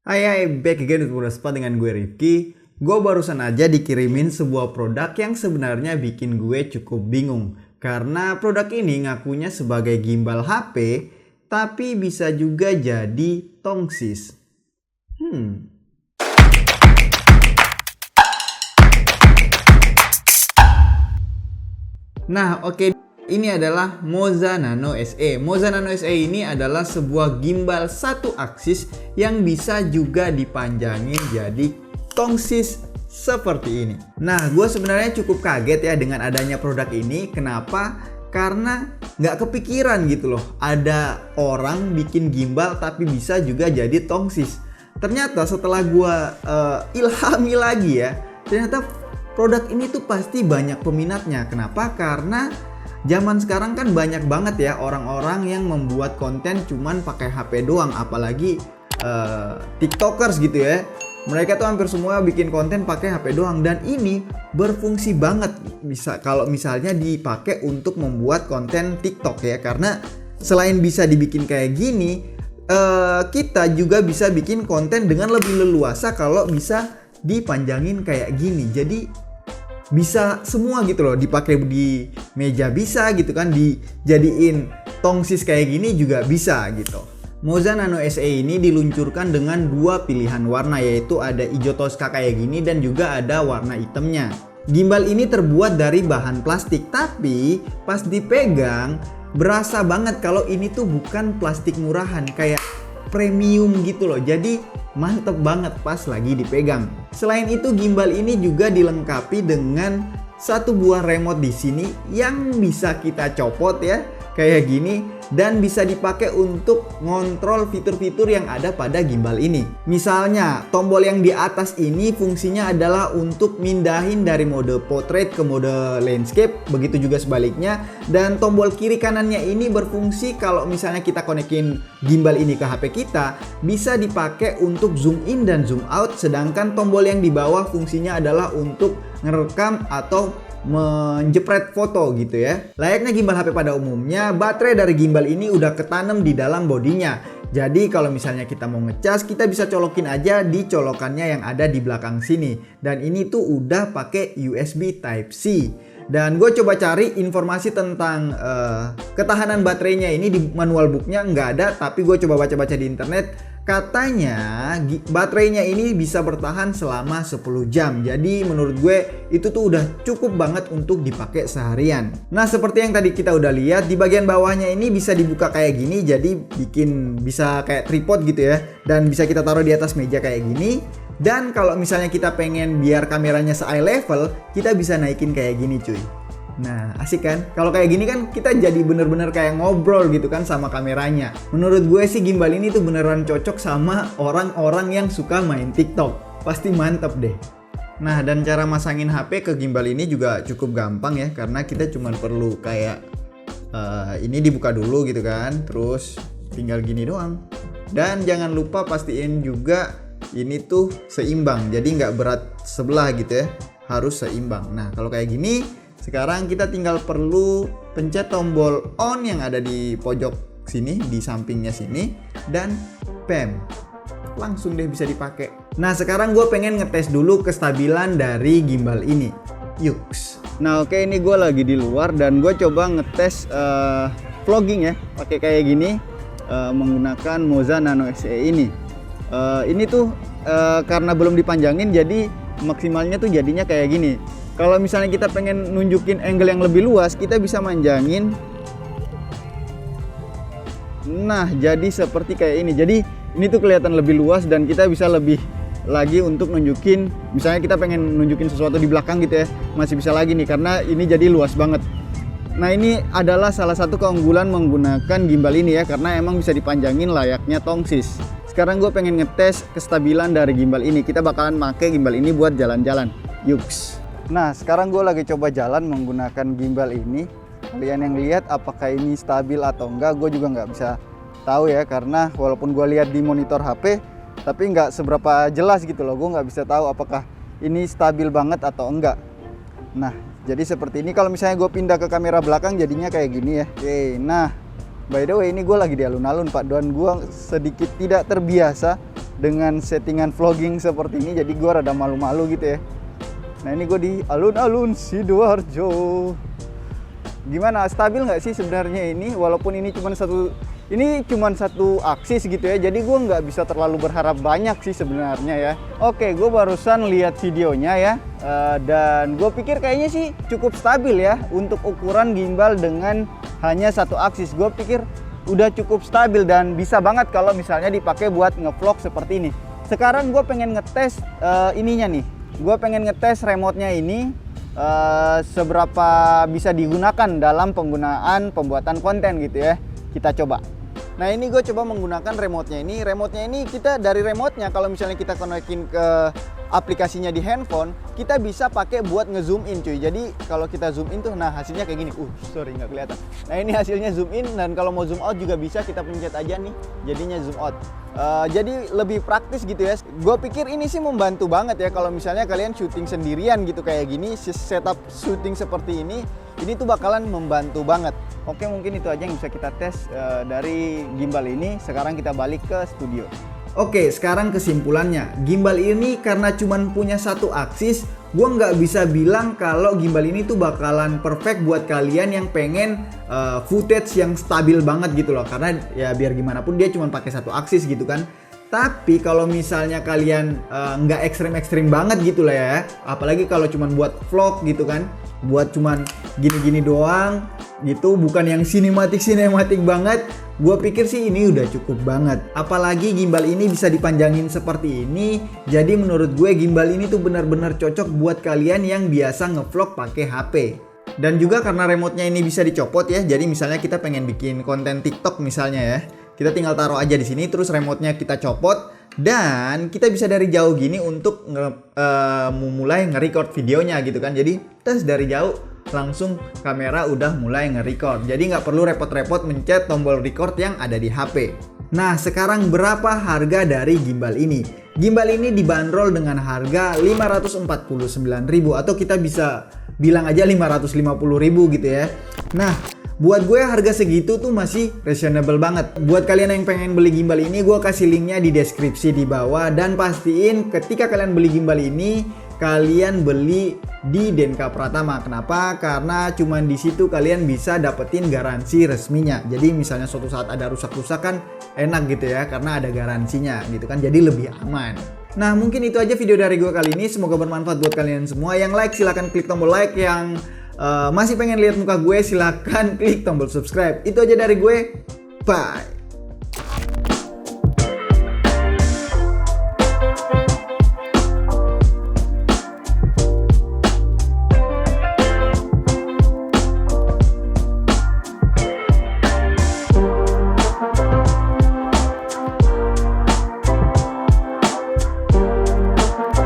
Hai, back again with Muraspa dengan gue Rifki. Gue barusan aja dikirimin sebuah produk yang sebenarnya bikin gue cukup bingung. Karena produk ini ngakunya sebagai gimbal HP, tapi bisa juga jadi tongsis. Nah, oke. Ini adalah Moza Nano SE. Moza Nano SE ini adalah sebuah gimbal satu aksis yang bisa juga dipanjangin jadi tongsis seperti ini. Nah, gue sebenarnya cukup kaget ya dengan adanya produk ini. Kenapa? Karena nggak kepikiran gitu loh. Ada orang bikin gimbal tapi bisa juga jadi tongsis. Ternyata setelah gue ilhami lagi ya, ternyata produk ini tuh pasti banyak peminatnya. Kenapa? Karena zaman sekarang kan banyak banget ya orang-orang yang membuat konten cuman pakai HP doang, apalagi TikTokers gitu ya. Mereka tuh hampir semua bikin konten pakai HP doang, dan ini berfungsi banget bisa kalau misalnya dipakai untuk membuat konten TikTok ya. Karena selain bisa dibikin kayak gini, kita juga bisa bikin konten dengan lebih leluasa kalau bisa dipanjangin kayak gini. Jadi bisa semua gitu loh, dipakai di meja bisa gitu kan, dijadiin tongsis kayak gini juga bisa gitu. Moza Nano SE ini diluncurkan dengan dua pilihan warna, yaitu ada hijau toska kayak gini dan juga ada warna hitamnya. Gimbal ini terbuat dari bahan plastik, tapi pas dipegang berasa banget kalau ini tuh bukan plastik murahan, kayak premium gitu loh. Jadi mantep banget pas lagi dipegang. Selain itu, gimbal ini juga dilengkapi dengan satu buah remote di sini yang bisa kita copot ya, kayak gini, dan bisa dipakai untuk ngontrol fitur-fitur yang ada pada gimbal ini. Misalnya, tombol yang di atas ini fungsinya adalah untuk mindahin dari mode portrait ke mode landscape, begitu juga sebaliknya. Dan tombol kiri kanannya ini berfungsi kalau misalnya kita konekin gimbal ini ke HP kita, bisa dipakai untuk zoom in dan zoom out, sedangkan tombol yang di bawah fungsinya adalah untuk ngerekam atau menjepret foto gitu ya. Layaknya gimbal HP pada umumnya, baterai dari gimbal ini udah ketanam di dalam bodinya. Jadi kalau misalnya kita mau ngecas, kita bisa colokin aja di colokannya yang ada di belakang sini. Dan ini tuh udah pakai USB Type-C. Dan gue coba cari informasi tentang ketahanan baterainya ini di manual booknya nggak ada, tapi gue coba baca-baca di internet. Katanya baterainya ini bisa bertahan selama 10 jam. Jadi menurut gue itu tuh udah cukup banget untuk dipakai seharian. Nah, seperti yang tadi kita udah lihat, di bagian bawahnya ini bisa dibuka kayak gini. Jadi bisa kayak tripod gitu ya. Dan bisa kita taruh di atas meja kayak gini. Dan kalau misalnya kita pengen biar kameranya se-eye level, kita bisa naikin kayak gini cuy. Nah, asik kan? Kalau kayak gini kan kita jadi bener-bener kayak ngobrol gitu kan sama kameranya. Menurut gue sih gimbal ini tuh beneran cocok sama orang-orang yang suka main TikTok. Pasti mantep deh. Nah, dan cara masangin HP ke gimbal ini juga cukup gampang ya, karena kita cuma perlu kayak ini dibuka dulu gitu kan, terus tinggal gini doang. Dan jangan lupa pastiin juga ini tuh seimbang, jadi nggak berat sebelah gitu ya, harus seimbang. Nah, kalau kayak gini, sekarang kita tinggal perlu pencet tombol on yang ada di pojok sini, di sampingnya sini, dan bam, langsung deh bisa dipakai. Nah, sekarang gue pengen ngetes dulu kestabilan dari gimbal ini. Yuks. Nah, oke, ini gue lagi di luar dan gue coba ngetes vlogging ya, pakai kayak gini, menggunakan Moza Nano SE ini. Ini tuh karena belum dipanjangin, jadi maksimalnya tuh jadinya kayak gini. Kalau misalnya kita pengen nunjukin angle yang lebih luas, kita bisa manjangin. Nah, jadi seperti kayak ini. Jadi ini tuh kelihatan lebih luas dan kita bisa lebih lagi untuk nunjukin. Misalnya kita pengen nunjukin sesuatu di belakang gitu ya, masih bisa lagi nih karena ini jadi luas banget. Nah, ini adalah salah satu keunggulan menggunakan gimbal ini ya, karena emang bisa dipanjangin layaknya tongsis. Sekarang gue pengen ngetes kestabilan dari gimbal ini. Kita bakalan pakai gimbal ini buat jalan-jalan. Yuks. Nah, sekarang gue lagi coba jalan menggunakan gimbal ini. Kalian yang lihat apakah ini stabil atau enggak, gue juga nggak bisa tahu ya, karena walaupun gue lihat di monitor HP, tapi nggak seberapa jelas gitu loh. Gue nggak bisa tahu apakah ini stabil banget atau enggak. Nah, jadi seperti ini. Kalau misalnya gue pindah ke kamera belakang, jadinya kayak gini ya. Oke, nah, by the way, ini gue lagi di alun-alun Pak, dan gue sedikit tidak terbiasa dengan settingan vlogging seperti ini, jadi gue rada malu-malu gitu ya. Nah ini gue di alun-alun Sidoarjo. Gimana, stabil nggak sih sebenarnya ini? Walaupun ini cuma satu aksis gitu ya, jadi gue nggak bisa terlalu berharap banyak sih sebenarnya ya. Oke, gue barusan lihat videonya ya, dan gue pikir kayaknya sih cukup stabil ya untuk ukuran gimbal dengan hanya satu aksis. Gue pikir udah cukup stabil dan bisa banget kalau misalnya dipakai buat ngevlog seperti ini. Sekarang gue pengen ngetes ininya nih, gue pengen ngetes remote-nya ini. Seberapa bisa digunakan dalam penggunaan pembuatan konten gitu ya. Kita coba. Nah ini gue coba menggunakan remote-nya ini. Remote-nya ini kita dari remote-nya, kalau misalnya kita konekin ke aplikasinya di handphone, kita bisa pakai buat ngezoom in cuy. Jadi kalau kita zoom in tuh, nah hasilnya kayak gini. Sorry nggak kelihatan. Nah ini hasilnya zoom in, dan kalau mau zoom out juga bisa, kita pencet aja nih, jadinya zoom out. Jadi lebih praktis gitu ya. Gue pikir ini sih membantu banget ya kalau misalnya kalian syuting sendirian gitu kayak gini, setup syuting seperti ini tuh bakalan membantu banget. Oke, mungkin itu aja yang bisa kita tes dari gimbal ini. Sekarang kita balik ke studio. Oke, sekarang kesimpulannya, gimbal ini karena cuman punya satu aksis, gue nggak bisa bilang kalau gimbal ini tuh bakalan perfect buat kalian yang pengen footage yang stabil banget gitu loh. Karena ya biar gimana pun dia cuman pakai satu aksis gitu kan. Tapi kalau misalnya kalian nggak ekstrim-ekstrim banget gitu lah ya, apalagi kalau cuman buat vlog gitu kan, buat cuman gini-gini doang gitu, bukan yang sinematik banget, gue pikir sih ini udah cukup banget. Apalagi gimbal ini bisa dipanjangin seperti ini, jadi menurut gue gimbal ini tuh benar-benar cocok buat kalian yang biasa ngevlog pakai HP. Dan juga karena remote-nya ini bisa dicopot ya, jadi misalnya kita pengen bikin konten TikTok misalnya ya, kita tinggal taruh aja di sini, terus remote-nya kita copot, dan kita bisa dari jauh gini untuk mulai nge-record videonya gitu kan. Jadi tes dari jauh langsung kamera udah mulai nge-record. Jadi nggak perlu repot-repot mencet tombol record yang ada di HP. Nah sekarang berapa harga dari gimbal ini? Gimbal ini dibanderol dengan harga 549.000 atau kita bisa bilang aja 550.000 gitu ya. Nah buat gue harga segitu tuh masih reasonable banget. Buat kalian yang pengen beli gimbal ini, gue kasih linknya di deskripsi di bawah. Dan pastiin ketika kalian beli gimbal ini, kalian beli di Denka Pratama. Kenapa? Karena cuman di situ kalian bisa dapetin garansi resminya. Jadi misalnya suatu saat ada rusak-rusak kan enak gitu ya, karena ada garansinya gitu kan, jadi lebih aman. Nah mungkin itu aja video dari gue kali ini. Semoga bermanfaat buat kalian semua. Yang like silahkan klik tombol like, yang masih pengen lihat muka gue silahkan klik tombol subscribe. Itu aja dari gue, bye.